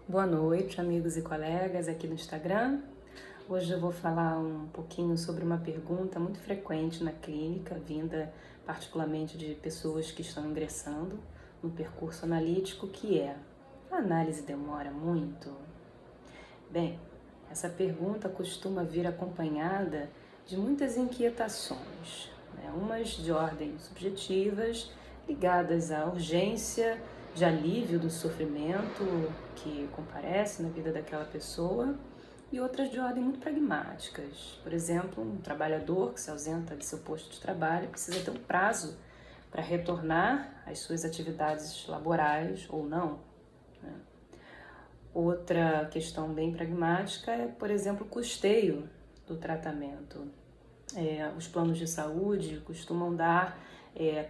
Boa noite, amigos e colegas aqui no Instagram. Hoje eu vou falar um pouquinho sobre uma pergunta muito frequente na clínica, vinda particularmente de pessoas que estão ingressando no percurso analítico, que é: a análise demora muito? Bem, essa pergunta costuma vir acompanhada de muitas inquietações, umas de ordem subjetivas, ligadas à urgência de alívio do sofrimento que comparece na vida daquela pessoa, e outras de ordem muito pragmáticas. Por exemplo, um trabalhador que se ausenta de seu posto de trabalho precisa ter um prazo para retornar às suas atividades laborais ou não, né? Outra questão bem pragmática é, por exemplo, o custeio do tratamento. Os planos de saúde costumam dar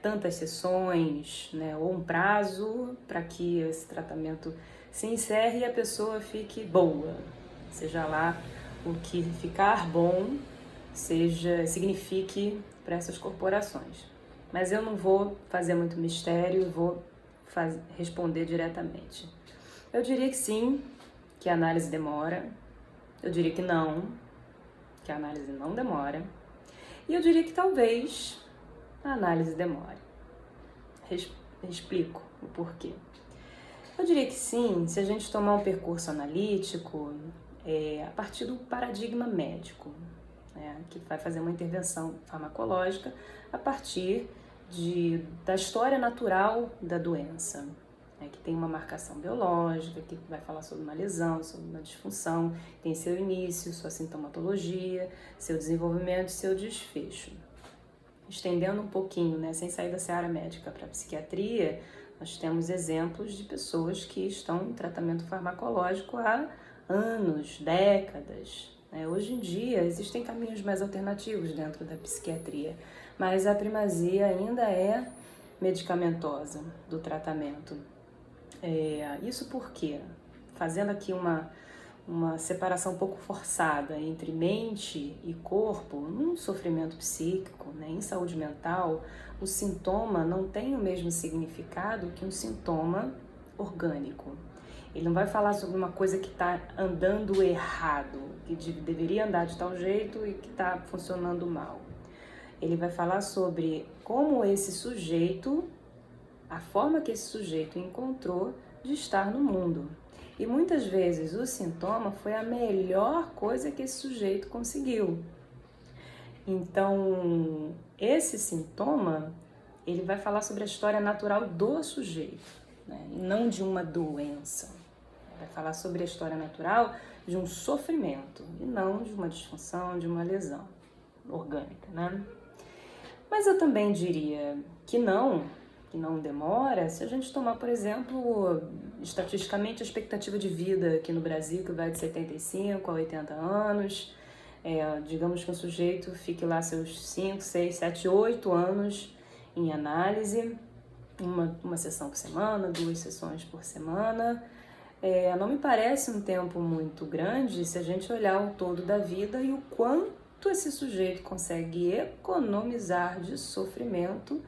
tantas sessões, né, ou um prazo para que esse tratamento se encerre e a pessoa fique boa, seja lá o que ficar bom signifique para essas corporações. Mas eu não vou fazer muito mistério, vou responder diretamente. Eu diria que sim, que a análise demora. Eu diria que não, que a análise não demora. E eu diria que talvez a análise demore. Explico o porquê. Eu diria que sim, se a gente tomar um percurso analítico a partir do paradigma médico, que vai fazer uma intervenção farmacológica a partir da história natural da doença, que tem uma marcação biológica, que vai falar sobre uma lesão, sobre uma disfunção, tem seu início, sua sintomatologia, seu desenvolvimento e seu desfecho. Estendendo um pouquinho, sem sair da seara médica para a psiquiatria, nós temos exemplos de pessoas que estão em tratamento farmacológico há anos, décadas. Hoje em dia existem caminhos mais alternativos dentro da psiquiatria, mas a primazia ainda é medicamentosa do tratamento. Isso porque, fazendo aqui uma separação um pouco forçada entre mente e corpo, num sofrimento psíquico, em saúde mental, o sintoma não tem o mesmo significado que um sintoma orgânico. Ele não vai falar sobre uma coisa que está andando errado, que deveria andar de tal jeito e que está funcionando mal. Ele vai falar sobre como esse sujeito, a forma que esse sujeito encontrou de estar no mundo. E muitas vezes o sintoma foi a melhor coisa que esse sujeito conseguiu. Então, esse sintoma, ele vai falar sobre a história natural do sujeito, e não de uma doença. Vai falar sobre a história natural de um sofrimento e não de uma disfunção, de uma lesão orgânica, Mas eu também diria que não demora se a gente tomar, por exemplo, estatisticamente a expectativa de vida aqui no Brasil, que vai de 75 a 80 anos. Digamos que um sujeito fique lá seus 5, 6, 7, 8 anos em análise, uma sessão por semana, 2 sessões por semana. Não me parece um tempo muito grande se a gente olhar o todo da vida e o quanto esse sujeito consegue economizar de sofrimento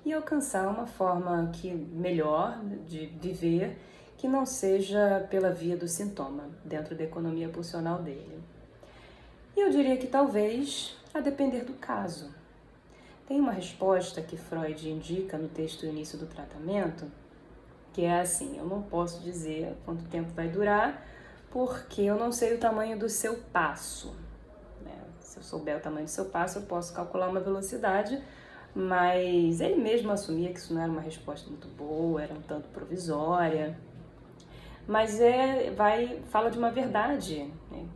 e alcançar uma forma melhor de viver, que não seja pela via do sintoma, dentro da economia pulsional dele. E eu diria que talvez, a depender do caso. Tem uma resposta que Freud indica no texto Início do Tratamento, que é assim: eu não posso dizer quanto tempo vai durar, porque eu não sei o tamanho do seu passo. Se eu souber o tamanho do seu passo, eu posso calcular uma velocidade, mas ele mesmo assumia que isso não era uma resposta muito boa, era um tanto provisória. Mas fala de uma verdade,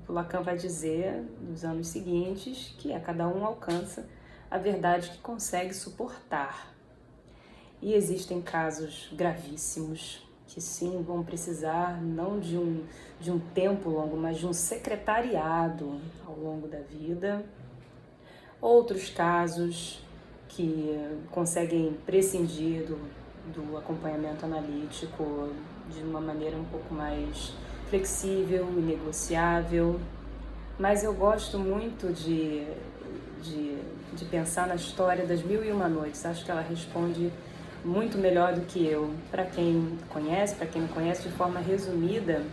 O Lacan vai dizer nos anos seguintes que cada um alcança a verdade que consegue suportar. E existem casos gravíssimos que sim vão precisar não de um tempo longo, mas de um secretariado ao longo da vida. Outros casos que conseguem prescindir do acompanhamento analítico de uma maneira um pouco mais flexível e negociável. Mas eu gosto muito de pensar na história das Mil e Uma Noites. Acho que ela responde muito melhor do que eu. Para quem conhece, para quem não conhece, de forma resumida,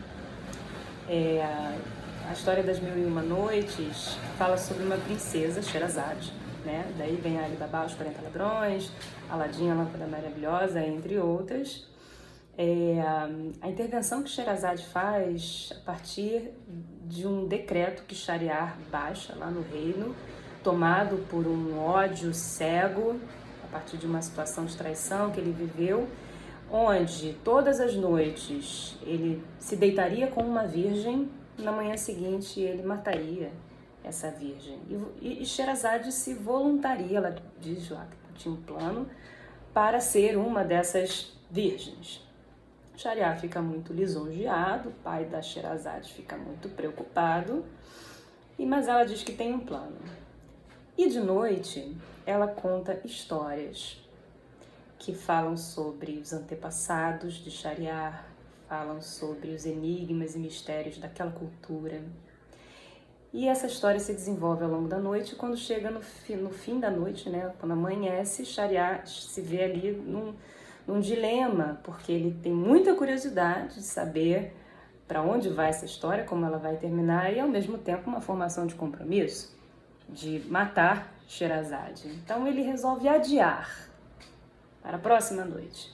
A história das Mil e Uma Noites fala sobre uma princesa, Sherazade, né? Daí vem Ali Baba, os 40 Ladrões, Aladim, a Lâmpada Maravilhosa, entre outras. A intervenção que Sherazade faz a partir de um decreto que Shahryar baixa lá no reino, tomado por um ódio cego, a partir de uma situação de traição que ele viveu, onde todas as noites ele se deitaria com uma virgem, na manhã seguinte ele mataria essa virgem. E Sherazade se voluntaria, ela diz lá que tinha um plano para ser uma dessas virgens. Shahryar fica muito lisonjeado, o pai da Sherazade fica muito preocupado, mas ela diz que tem um plano. E de noite ela conta histórias que falam sobre os antepassados de Shahryar, falam sobre os enigmas e mistérios daquela cultura. E essa história se desenvolve ao longo da noite, e quando chega no fim da noite, né, quando amanhece, Shahryar se vê ali num dilema, porque ele tem muita curiosidade de saber para onde vai essa história, como ela vai terminar, e ao mesmo tempo uma formação de compromisso, de matar Sherazade. Então ele resolve adiar para a próxima noite.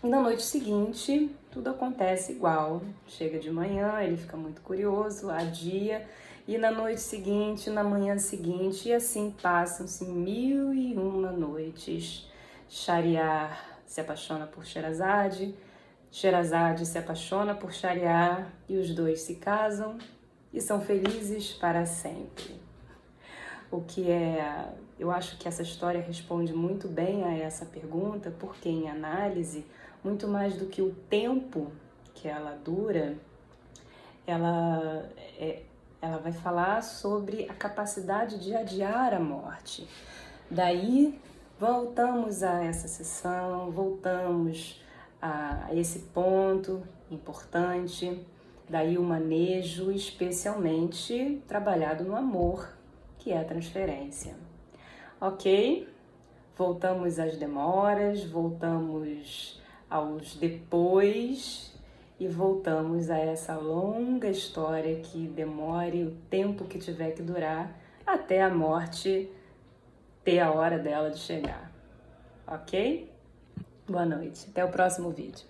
E na noite seguinte, tudo acontece igual. Chega de manhã, ele fica muito curioso, adia, e na noite seguinte, na manhã seguinte, e assim passam-se 1001 noites. Shahryar se apaixona por Sherazade, Sherazade se apaixona por Shahryar, e os dois se casam e são felizes para sempre. Eu acho que essa história responde muito bem a essa pergunta, porque em análise, muito mais do que o tempo que ela dura, ela vai falar sobre a capacidade de adiar a morte. Daí voltamos a essa sessão, voltamos a esse ponto importante, daí o manejo especialmente trabalhado no amor, que é a transferência. Ok? Voltamos às demoras, voltamos aos depois e voltamos a essa longa história que demore o tempo que tiver que durar até a morte ter a hora dela de chegar. Ok? Boa noite. Até o próximo vídeo.